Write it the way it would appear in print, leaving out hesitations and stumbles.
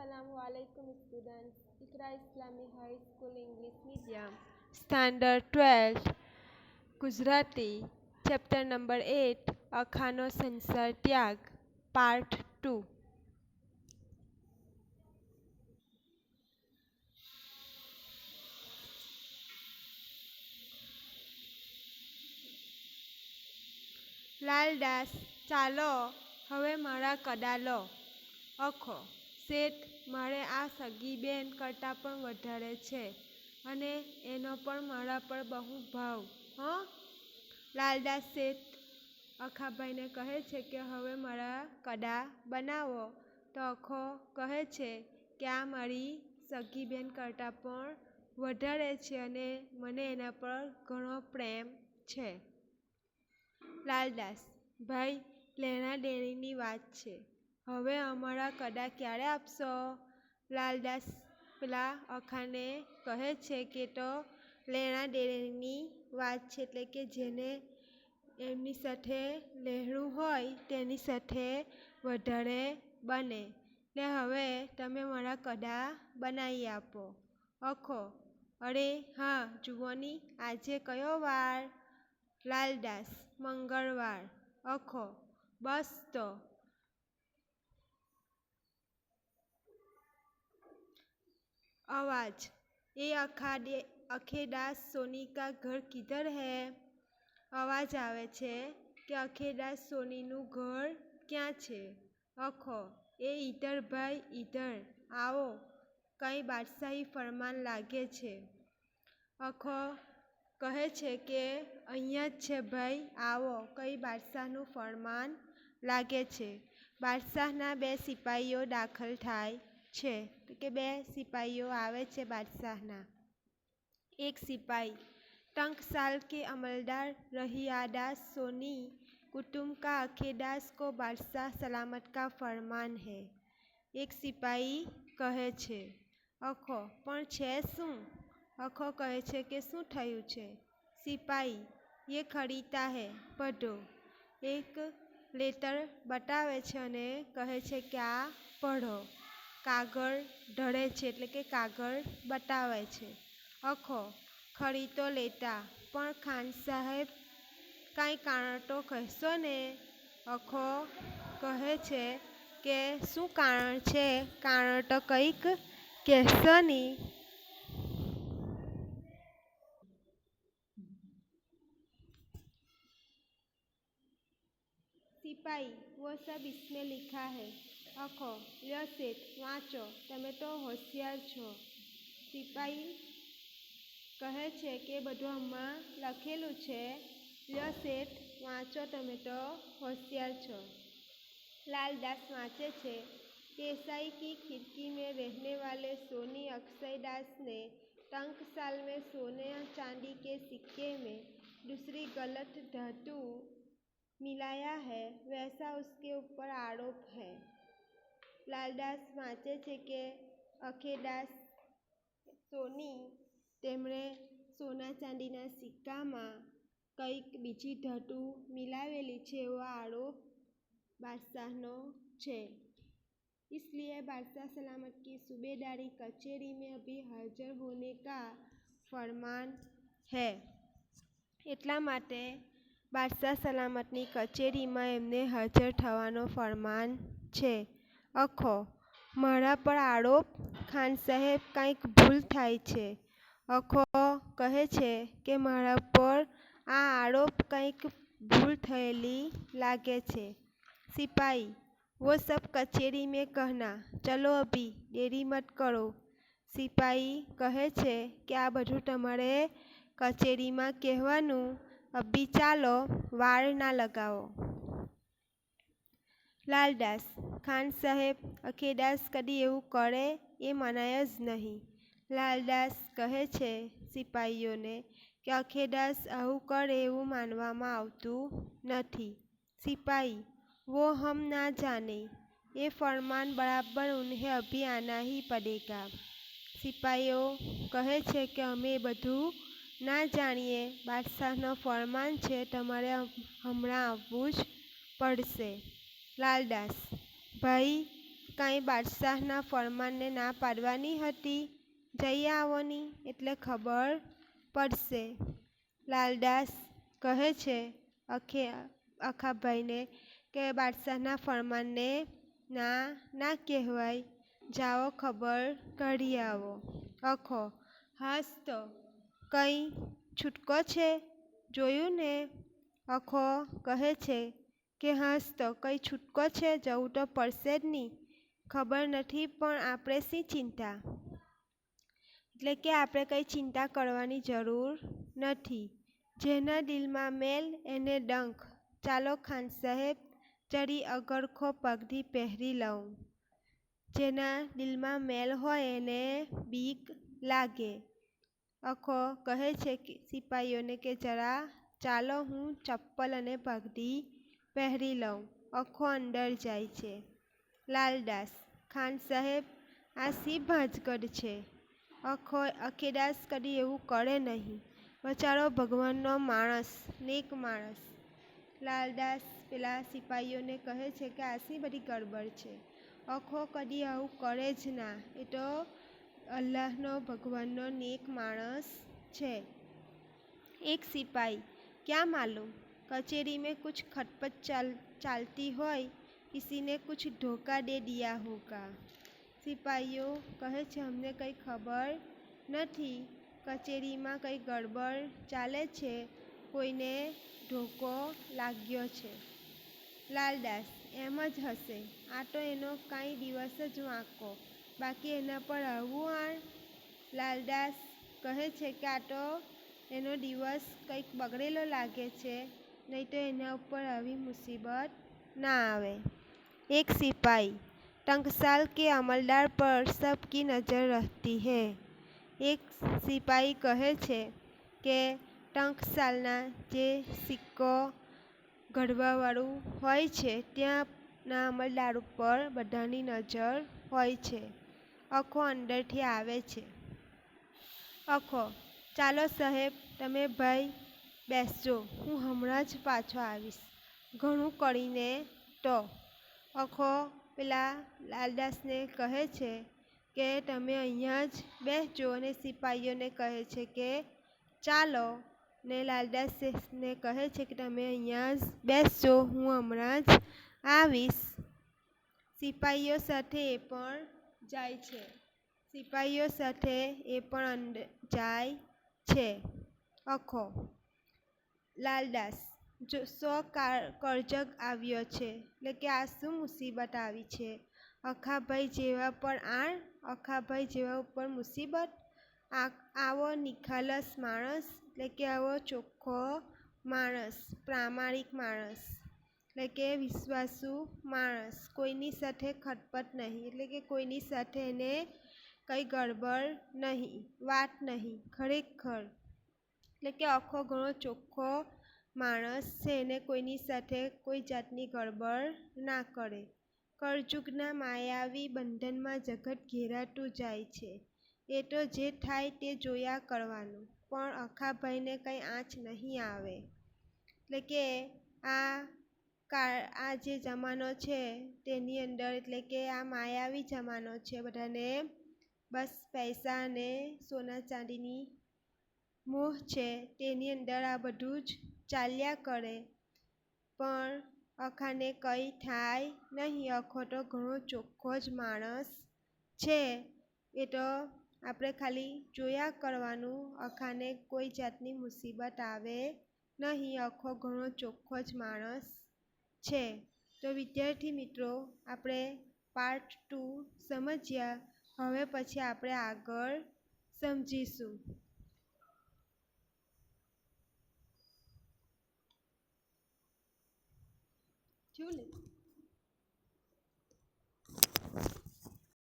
Assalamualaikum students. Ikra Islamic High School English Medium. Standard 12 Gujarati. Chapter number 8 અખાનો સંસાર ત્યાગ Part 2. Laldas ચાલો હવે મારા કડા લો. અખો શેઠ મારે આ સગી બેન કરતાં પણ વધારે છે અને એનો પણ મારા પર બહુ ભાવ. લાલદાસ શેઠ અખાભાઈને કહે છે કે હવે મારા કડા બનાવો તો અખો કહે છે કે આ મારી સગી બેન કરતાં પણ વધારે છે અને મને એના પર ઘણો પ્રેમ છે. લાલદાસ ભાઈ લેણા દેણીની વાત છે, હવે અમારા કડા ક્યારે આપશો? લાલદાસ પેલા અખાને કહે છે કે તો લેણા દેણીની વાત છે એટલે કે જેને એમની સાથે લહેરું હોય તેની સાથે વધારે બને ને હવે તમે મારા કડા બનાવી આપો. અખો અરે હા જુઓની આજે કયો વાર? લાલદાસ મંગળવાર. અખો બસ તો. आवाज ये अखेदास सोनी का घर किधर है? अवाज आवे छे कि अखेदास सोनी नु घर क्या छे? अखो ए इधर भाई इधर आओ, कई बादशाही फरमान लागे छे. अखो कहे छे के अहींया ज छे भाई आओ, कई बादशाहनु फरमान लागे छे. बादशाहना बे सिपाहीओ दाखल थाय छे के बे सिपाहीओ आवे छे बादशाहना. एक सिपाही टंकसाल के अमलदार रहीयादास सोनी कुटुंब का अखेदास को बादशाह सलामत का फरमान है. एक सिपाही कहे छे. अखो पण छे शुं? अखो कहे छे के शुं थयुं छे? सिपाही ये खरीता है पढ़ो. एक लेटर बतावे छे अने कहे छे के आ पढ़ो. कागळ ढळे छे એટલે કે કાગળ બતાવે છે. અખો ખરી તો લેતા પણ ખાન સાહેબ કાંઈ કારણ તો કહેશો ને? અખો કહે છે કે શું કારણ છે, કારણ તો કંઈક કહેશો ની. सिपाही वो सब इसमें लिखा है. अखो ल्यो सेठ वाँचो, तमे तो होशियार छो. सिपाही कहे छे के बधुं आमां लखेलुं छे. ल्यो सेठ वाँचो, तमे तो होशियार छो. लालदास वाँचे छे. देसाई की खिड़की में रहने वाले सोनी अक्षयदास ने टंकसाल में सोने चांदी के सिक्के में दूसरी गलत धातु मिलाया है, वैसा उसके ऊपर आरोप है. लालदास वाँचे छे के अखेदास सोनी तेमणे सोना चांदीना सिक्कामां कंईक बीजी धातु मिलावेली छे एवो आरोप बादशाहनो छे. इसलिए बादशाह सलामत की सूबेदारी कचेरी में अभी हाजिर होने का फरमान है. એટલા માટે બાદશાહ સલામતની કચેરીમાં એમને હાજર થવાનો ફરમાન છે. અખો મારા પર આરોપ? ખાન સાહેબ કાંઈક ભૂલ થાય છે. અખો કહે છે કે મારા પર આ આરોપ કંઈક ભૂલ થયેલી લાગે છે. सिपाही वो सब कचेरी में कहना, चलो अभी देरी मत करो. सिपाही कहे छे कि आ बधुं तमारे कचेरीमां कहेवानुं, अभी चालो, वार ना लगावो. लालदास खान साहेब अखेदास कदी एवुं करे ए मनाय ज नहीं. लालदास कहे छे सिपाहीओने के अखेदास आवुं करे एवुं मानवामां आवतुं नथी. सिपाही वो हम ना जाने, ये फरमान बराबर उन्हें अभी आना ही पड़ेगा. सिपाहीओ कहे छे के अमे बधुं ना जाणीए, बादशाहनो फरमान छे, तमारे हमणां आववुं ज पड़शे. लालदास भाई કાંઈ બાદશાહના ફરમાનને ના પાડવાની હતી? જઈ આવોની એટલે ખબર પડશે. લાલદાસ કહે છે અખાભાઈને કે બાદશાહના ફરમાનને ના કહેવાય, જાઓ ખબર કાઢી આવો. અખો: હાસ તો કંઈ છૂટકો છે? જોયું ને? અખો કહે છે કે હાસ તો કંઈ છૂટકો છે, જવું તો પડશે જ ની. ખબર નથી પણ આપણે શી ચિંતા? એટલે કે આપણે કંઈ ચિંતા કરવાની જરૂર નથી. જેના દિલમાં મેલ એને ડંખ. ચાલો ખાન સાહેબ, જરી અગરખો પગડી પહેરી લઉં. જેના દિલમાં મેલ હોય એને બીક લાગે. અખો કહે છે સિપાઈઓને કે જરા ચાલો, હું ચપ્પલ અને પગડી પહેરી લઉં. અખો અંદર જાય છે. લાલદાસ: ખાન સાહેબ, આ શી ભાંજગડ છે? અખેદાસ કદી એવું કરે નહીં. બચારો ભગવાનનો માણસ, નેક માણસ. લાલદાસ પેલા સિપાઈઓને કહે છે કે આ શી બધી ગડબડ છે? અખો કદી આવું કરે જ ના. એ તો અલ્લાહનો, ભગવાનનો નેક માણસ છે. એક સિપાઈ: ક્યાં માલુમ, કચેરી में कुछ खटपट चालती હોય, किसी ने कुछ धोखा दे दिया होगा. સિપાઈઓ કહે છે અમને કંઈ ખબર નથી. કચેરીમાં કંઈ ગડબડ ચાલે છે, કોઈને ધોકો લાગ્યો છે. લાલદાસ: એમ જ હશે. આ તો એનો કાંઈ દિવસ જ વાંકો, બાકી એના પર આવું આણ. લાલદાસ કહે છે કે આ તો એનો દિવસ કંઈક બગડેલો લાગે છે, નહીં તો એના ઉપર આવી મુસીબત ના આવે. એક સિપાઈ: ટંકસાલ કે અમલદાર પર સબકી નજર રહેતી હૈ. એક સિપાઈ કહે છે કે ટંકસાલના જે સિક્કો ઘડવાવાળું હોય છે ત્યાંના અમલદાર ઉપર બધાની નજર હોય છે. અખો અંદરથી આવે છે. અખો: ચાલો સાહેબ, તમે ભાઈ બેસજો, હું હમણાં જ પાછો આવીશ. ઘણું કરીને તો. અખો પેલા લાલદાસને કહે છે કે તમે અહીંયા જ બેસજો અને સિપાઈઓને કહે છે કે ચાલો, ને લાલદાસને કહે છે કે તમે અહીંયા જ બેસજો, હું હમણાં જ આવીશ. સિપાઈઓ સાથે એ પણ જાય છે. સિપાઈઓ સાથે એ પણ અંદર જાય છે. અખો: લાલદાસ: સો કરજગ આવ્યો છે. એટલે કે આ શું મુસીબત આવી છે? અખાભાઈ જેવા પર આણ, અખાભાઈ જેવા ઉપર મુસીબત? આવો નિખાલસ માણસ, એટલે કે આવો ચોખ્ખો માણસ, પ્રામાણિક માણસ, એટલે કે વિશ્વાસુ માણસ, કોઈની સાથે ખટપટ નહીં, એટલે કે કોઈની સાથે એને કંઈ ગડબડ નહીં, વાત નહીં, ખરેખર. એટલે કે અખો ઘણો ચોખ્ખો માણસ છે, એને કોઈની સાથે કોઈ જાતની ગડબડ ના કરે. કળજુગના માયાવી બંધનમાં જગત ઘેરાતું જાય છે. એ તો જે થાય તે જોયા કરવાનું, પણ અખાભાઈને કંઈ આંચ નહીં આવે. એટલે કે આ જે જમાનો છે તેની અંદર, એટલે કે આ માયાવી જમાનો છે, બધાને બસ પૈસા અને સોના ચાંદીની મોહ છે, તેની અંદર આ બધું જ ચાલ્યા કરે, પણ અખાને કંઈ થાય નહીં. અખો તો ઘણો ચોખ્ખો જ માણસ છે. એ તો આપણે ખાલી જોયા કરવાનું, અખાને કોઈ જાતની મુસીબત આવે નહીં. અખો ઘણો ચોખ્ખો જ માણસ છે. તો વિદ્યાર્થી મિત્રો, આપણે પાર્ટ 2 સમજ્યા. હવે પછી આપણે આગળ સમજીશું.